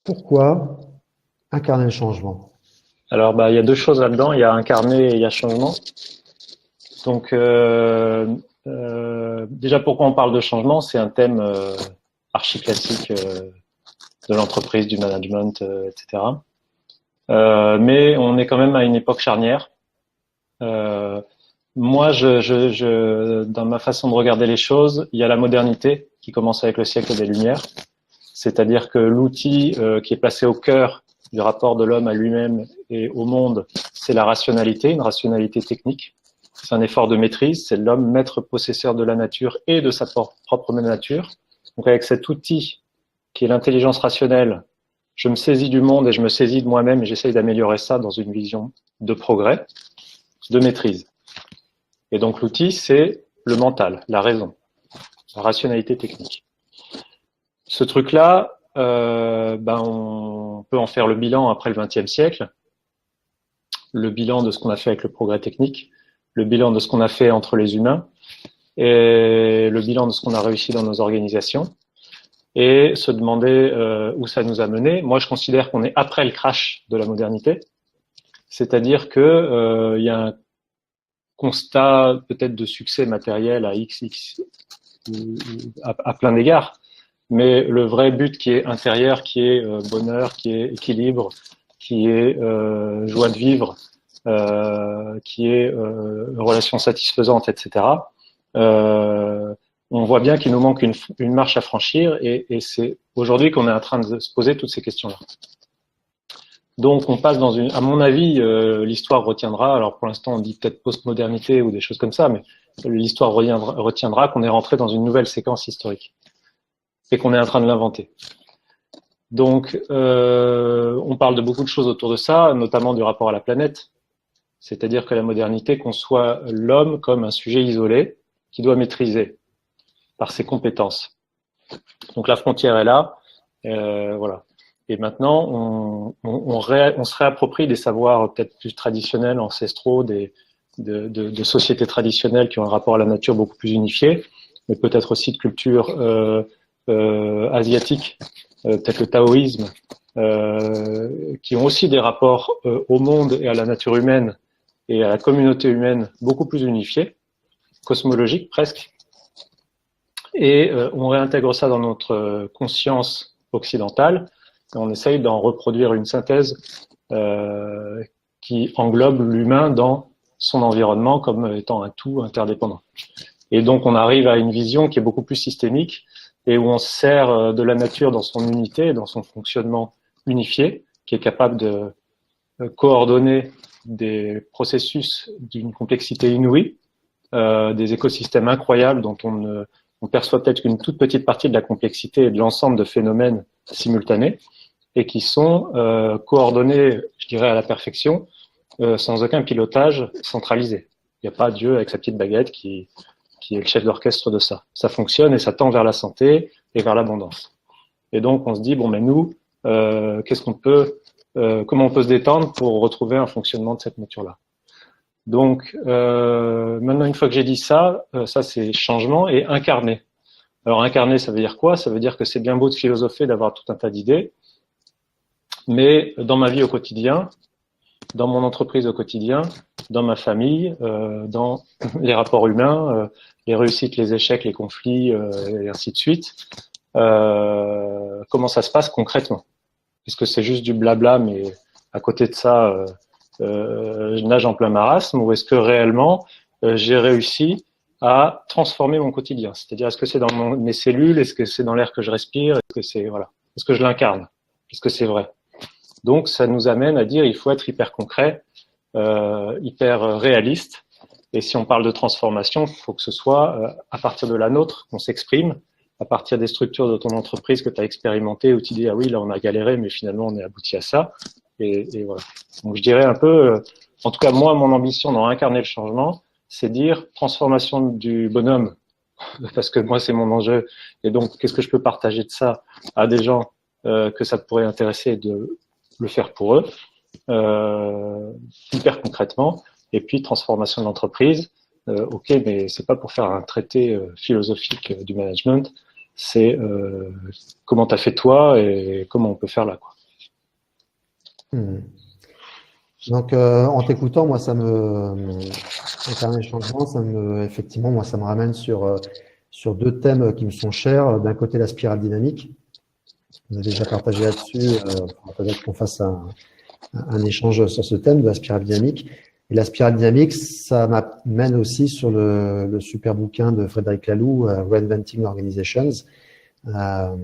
Pourquoi incarner le changement? Alors, il y a deux choses là-dedans. Il y a incarner et il y a changement. Donc, déjà, pourquoi on parle de changement? C'est un thème archi classique de l'entreprise, du management, etc. Mais on est quand même à une époque charnière. Euh, Moi, dans ma façon de regarder les choses, il y a la modernité qui commence avec le siècle des Lumières. C'est-à-dire que l'outil qui est placé au cœur du rapport de l'homme à lui-même et au monde, c'est la rationalité, une rationalité technique. C'est un effort de maîtrise, c'est l'homme maître possesseur de la nature et de sa propre nature. Donc avec cet outil qui est l'intelligence rationnelle, je me saisis du monde et je me saisis de moi-même et j'essaye d'améliorer ça dans une vision de progrès, de maîtrise. Et donc l'outil, c'est le mental, la raison, la rationalité technique. Ce truc-là, on peut en faire le bilan après le XXe siècle, le bilan de ce qu'on a fait avec le progrès technique, le bilan de ce qu'on a fait entre les humains, et le bilan de ce qu'on a réussi dans nos organisations, et se demander où ça nous a mené. Moi, je considère qu'on est après le crash de la modernité, c'est-à-dire que y a un constat peut-être de succès matériel à à plein d'égards, mais le vrai but qui est intérieur, qui est bonheur, qui est équilibre, qui est joie de vivre, qui est relation satisfaisante, etc. On voit bien qu'il nous manque une marche à franchir et c'est aujourd'hui qu'on est en train de se poser toutes ces questions-là. Donc on passe à mon avis, l'histoire retiendra, alors pour l'instant on dit peut-être postmodernité ou des choses comme ça, mais l'histoire retiendra qu'on est rentré dans une nouvelle séquence historique et qu'on est en train de l'inventer. Donc on parle de beaucoup de choses autour de ça, notamment du rapport à la planète, c'est-à-dire que la modernité conçoit l'homme comme un sujet isolé qui doit maîtriser par ses compétences. Donc la frontière est là, voilà. Et maintenant, on se réapproprie des savoirs peut-être plus traditionnels, ancestraux, de sociétés traditionnelles qui ont un rapport à la nature beaucoup plus unifié, mais peut-être aussi de cultures asiatiques, peut-être le taoïsme, qui ont aussi des rapports au monde et à la nature humaine et à la communauté humaine beaucoup plus unifiés, cosmologiques presque. Et on réintègre ça dans notre conscience occidentale. On essaye d'en reproduire une synthèse qui englobe l'humain dans son environnement comme étant un tout interdépendant. Et donc on arrive à une vision qui est beaucoup plus systémique et où on se sert de la nature dans son unité, dans son fonctionnement unifié, qui est capable de coordonner des processus d'une complexité inouïe, des écosystèmes incroyables dont on perçoit peut-être qu'une toute petite partie de la complexité et de l'ensemble de phénomènes simultanés, et qui sont coordonnés, je dirais, à la perfection, sans aucun pilotage centralisé. Il n'y a pas Dieu avec sa petite baguette qui est le chef d'orchestre de ça. Ça fonctionne et ça tend vers la santé et vers l'abondance. Et donc on se dit, bon, mais nous, comment on peut se détendre pour retrouver un fonctionnement de cette nature-là. Donc maintenant, une fois que j'ai dit ça, ça c'est changement et incarner. Alors incarner, ça veut dire quoi? Ça veut dire que c'est bien beau de philosopher, d'avoir tout un tas d'idées, mais dans ma vie au quotidien, dans mon entreprise au quotidien, dans ma famille, dans les rapports humains, les réussites, les échecs, les conflits, et ainsi de suite, comment ça se passe concrètement? Est-ce que c'est juste du blabla, mais à côté de ça, je nage en plein marasme, ou est-ce que réellement j'ai réussi à transformer mon quotidien? C'est-à-dire, est-ce que c'est dans mes cellules, est-ce que c'est dans l'air que je respire, est-ce que je l'incarne, est-ce que c'est vrai? Donc, ça nous amène à dire il faut être hyper concret, hyper réaliste. Et si on parle de transformation, il faut que ce soit à partir de la nôtre qu'on s'exprime, à partir des structures de ton entreprise que tu as expérimentées, où tu dis ah oui, là on a galéré, mais finalement on est abouti à ça. Et voilà. Donc je dirais un peu, en tout cas moi, mon ambition dans incarner le changement, c'est dire transformation du bonhomme, parce que moi c'est mon enjeu. Et donc qu'est-ce que je peux partager de ça à des gens que ça pourrait intéresser de le faire pour eux, hyper concrètement. Et puis transformation de l'entreprise. Ok, mais c'est pas pour faire un traité philosophique du management. c'est comment t'as fait toi et comment on peut faire là, quoi. Donc, en t'écoutant, moi, Incarner le changement, effectivement, moi, ça me ramène sur deux thèmes qui me sont chers. D'un côté, la spirale dynamique. On a déjà partagé là-dessus. Il faudra peut-être qu'on fasse un échange sur ce thème de la spirale dynamique. Et la spirale dynamique, ça m'amène aussi sur le super bouquin de Frédéric Laloux, Reinventing Organizations, dans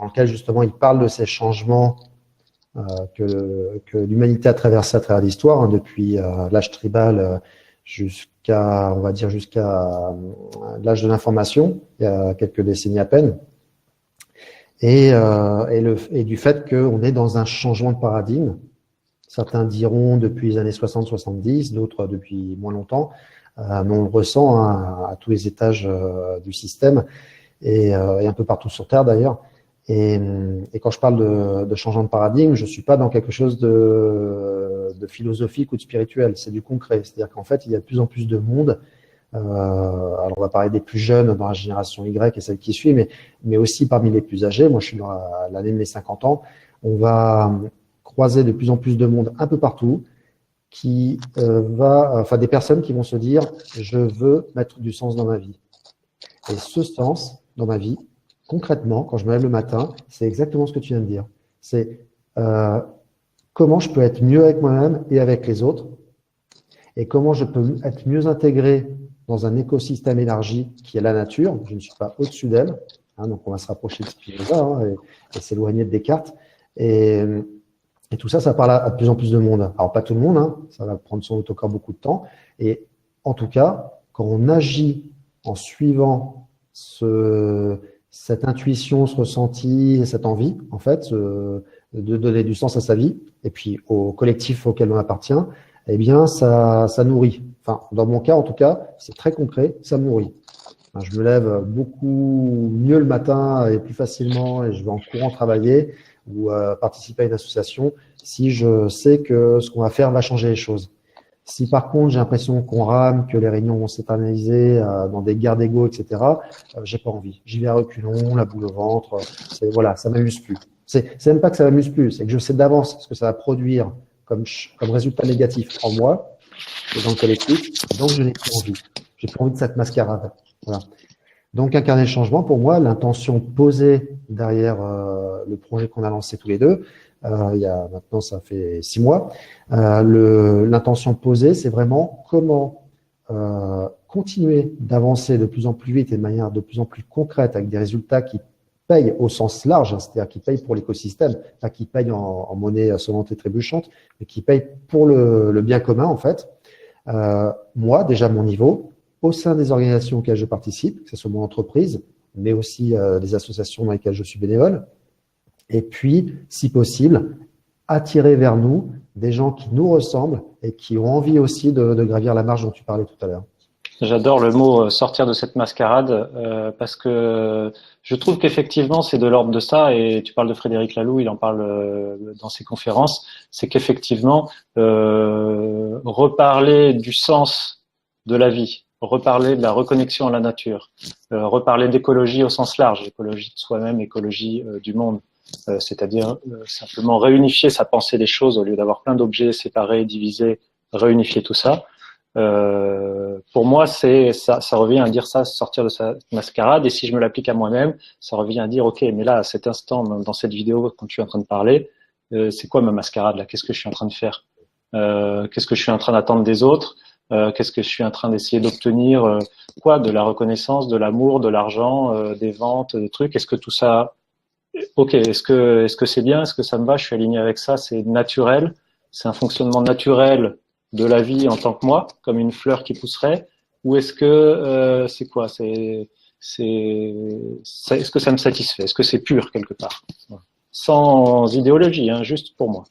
lequel justement il parle de ces changements que l'humanité a traversé à travers l'histoire, hein, depuis l'âge tribal jusqu'à, on va dire, jusqu'à l'âge de l'information, il y a quelques décennies à peine. Et du fait qu'on est dans un changement de paradigme. Certains diront depuis les années 60-70, d'autres depuis moins longtemps, mais on le ressent, hein, à tous les étages du système et un peu partout sur Terre d'ailleurs. Et quand je parle de changement de paradigme, je suis pas dans quelque chose de philosophique ou de spirituel, c'est du concret. C'est-à-dire qu'en fait, il y a de plus en plus de monde. Alors on va parler des plus jeunes dans la génération Y et celle qui suit, mais aussi parmi les plus âgés. Moi, je suis dans l'année de mes 50 ans. On va croiser de plus en plus de monde un peu partout enfin des personnes qui vont se dire je veux mettre du sens dans ma vie. Et ce sens dans ma vie, concrètement, quand je me lève le matin, c'est exactement ce que tu viens de dire. C'est comment je peux être mieux avec moi-même et avec les autres, et comment je peux être mieux intégré dans un écosystème élargi qui est la nature. Je ne suis pas au-dessus d'elle, hein, donc on va se rapprocher de Spinoza, hein, et s'éloigner de Descartes. Et tout ça, ça parle à de plus en plus de monde. Alors, pas tout le monde, hein, ça va prendre sans doute encore beaucoup de temps. Et en tout cas, quand on agit en suivant cette intuition, ce ressenti, cette envie, en fait, de donner du sens à sa vie, et puis au collectif auquel on appartient, eh bien, ça nourrit. Enfin, dans mon cas, en tout cas, c'est très concret, ça me nourrit. Enfin, je me lève beaucoup mieux le matin et plus facilement, et je vais en courant travailler ou participer à une association si je sais que ce qu'on va faire va changer les choses. Si par contre j'ai l'impression qu'on rame, que les réunions vont s'éterniser dans des guerres d'ego, etc., j'ai pas envie. J'y vais à reculons, la boule au ventre. Voilà, ça m'amuse plus. C'est même pas que ça m'amuse plus, c'est que je sais d'avance ce que ça va produire comme résultat négatif en moi et dans le collectif. Donc je n'ai plus envie. J'ai plus envie de cette mascarade. Voilà. Donc, incarner le changement, pour moi, l'intention posée derrière le projet qu'on a lancé tous les deux, maintenant, ça fait 6 mois, l'intention posée, c'est vraiment comment continuer d'avancer de plus en plus vite et de manière de plus en plus concrète avec des résultats qui payent au sens large, hein, c'est-à-dire qui payent pour l'écosystème, pas qui payent en monnaie sonnante et trébuchante, mais qui payent pour le bien commun, en fait. Moi, déjà, mon niveau, au sein des organisations auxquelles je participe, que ce soit mon entreprise, mais aussi des associations dans lesquelles je suis bénévole. Et puis, si possible, attirer vers nous des gens qui nous ressemblent et qui ont envie aussi de gravir la marche dont tu parlais tout à l'heure. J'adore le mot sortir de cette mascarade parce que je trouve qu'effectivement c'est de l'ordre de ça, et tu parles de Frédéric Laloux, il en parle dans ses conférences, c'est qu'effectivement reparler du sens de la vie, reparler de la reconnexion à la nature, reparler d'écologie au sens large, écologie de soi-même, écologie du monde, c'est-à-dire simplement réunifier sa pensée des choses au lieu d'avoir plein d'objets séparés, divisés, réunifier tout ça. Pour moi, ça revient à dire ça, sortir de sa mascarade. Et si je me l'applique à moi-même, ça revient à dire, ok, mais là, à cet instant, dans cette vidéo, quand tu es en train de parler, c'est quoi ma mascarade là? Qu'est-ce que je suis en train de faire? Qu'est-ce que je suis en train d'attendre des autres? Qu'est-ce que je suis en train d'essayer d'obtenir? Quoi? De la reconnaissance, de l'amour, de l'argent, des ventes, des trucs. Est-ce que tout ça, ok, est-ce que c'est bien? Est-ce que ça me va? Je suis aligné avec ça? C'est naturel? C'est un fonctionnement naturel de la vie en tant que moi, comme une fleur qui pousserait, ou est-ce que c'est quoi? Est-ce que ça me satisfait? Est-ce que c'est pur quelque part? Sans idéologie, hein, juste pour moi.